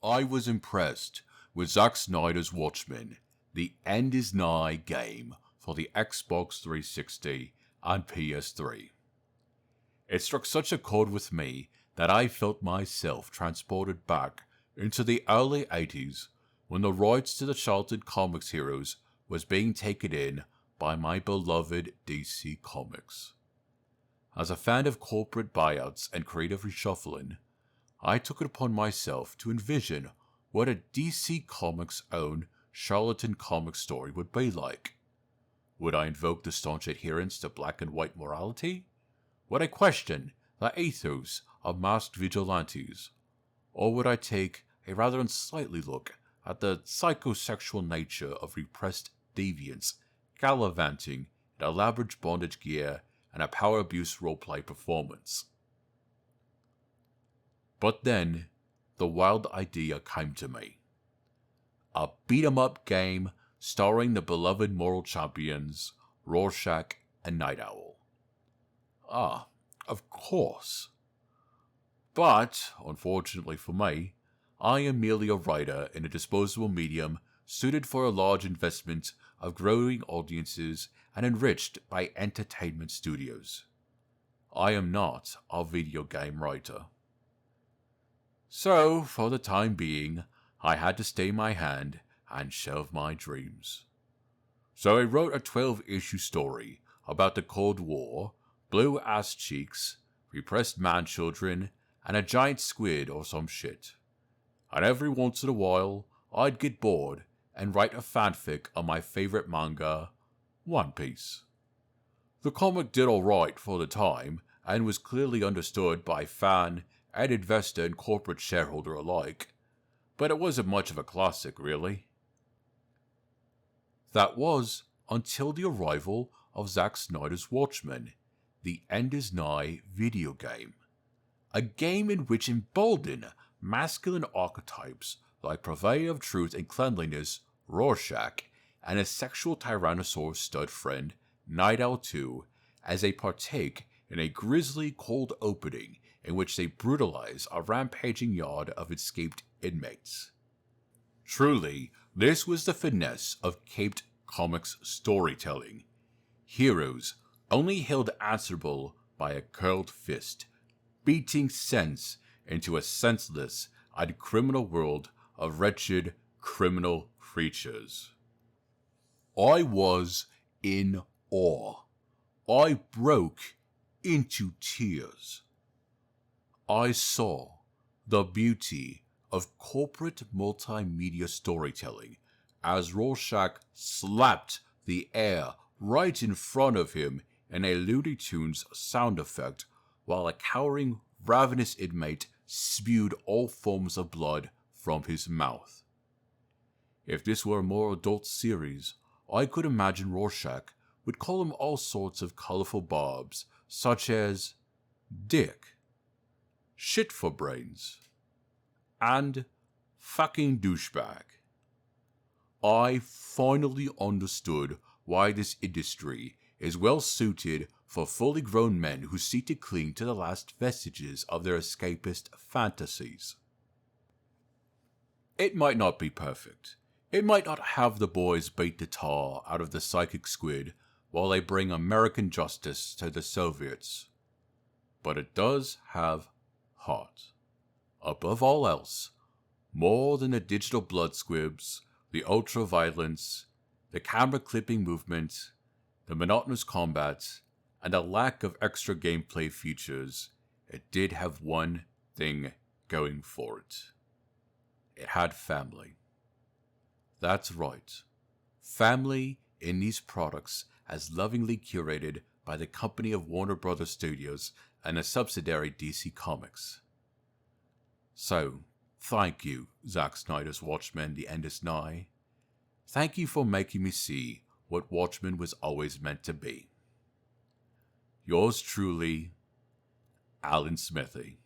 I was impressed with Zack Snyder's Watchmen, The End is Nigh game for the Xbox 360 and PS3. It struck such a chord with me that I felt myself transported back into the early 80s when the rights to the childhood comics heroes was being taken in by my beloved DC Comics. As a fan of corporate buyouts and creative reshuffling, I took it upon myself to envision what a DC Comics' own charlatan comic story would be like. Would I invoke the staunch adherence to black and white morality? Would I question the ethos of masked vigilantes? Or would I take a rather unsightly look at the psychosexual nature of repressed deviants gallivanting in elaborate bondage gear and a power abuse roleplay performance? But then, the wild idea came to me. A beat-em-up game starring the beloved moral champions, Rorschach and Night Owl. Ah, of course. But, unfortunately for me, I am merely a writer in a disposable medium suited for a large investment of growing audiences and enriched by entertainment studios. I am not a video game writer. So, for the time being, I had to stay my hand and shelve my dreams. So I wrote a 12-issue story about the Cold War, blue ass cheeks, repressed man-children, and a giant squid or some shit. And every once in a while, I'd get bored and write a fanfic on my favorite manga, One Piece. The comic did alright for the time and was clearly understood by fan and investor and corporate shareholder alike, but it wasn't much of a classic, really. That was until the arrival of Zack Snyder's Watchmen, The End is Nigh video game. A game in which emboldened masculine archetypes like purveyor of truth and cleanliness, Rorschach, and his sexual Tyrannosaurus stud friend, Night Owl 2, as they partake in a grisly cold opening in which they brutalize a rampaging yard of escaped inmates. Truly, this was the finesse of caped comics storytelling. Heroes only held answerable by a curled fist, beating sense into a senseless and criminal world of wretched criminal creatures. I was in awe. I broke into tears. I saw the beauty of corporate multimedia storytelling as Rorschach slapped the air right in front of him in a Looney Tunes sound effect while a cowering, ravenous inmate spewed all forms of blood from his mouth. If this were a more adult series, I could imagine Rorschach would call him all sorts of colorful barbs, such as Dick, Shit for Brains, and fucking douchebag. I finally understood why this industry is well suited for fully grown men who seek to cling to the last vestiges of their escapist fantasies. It might not be perfect. It might not have the boys beat the tar out of the psychic squid while they bring American justice to the Soviets. But it does have heart. Above all else, more than the digital blood squibs, the ultra-violence, the camera-clipping movement, the monotonous combat, and a lack of extra gameplay features, it did have one thing going for it. It had family. That's right. Family in these products as lovingly curated by the company of Warner Brothers Studios and a subsidiary DC Comics. So, thank you, Zack Snyder's Watchmen, The End is Nigh. Thank you for making me see what Watchmen was always meant to be. Yours truly, Alan Smithee.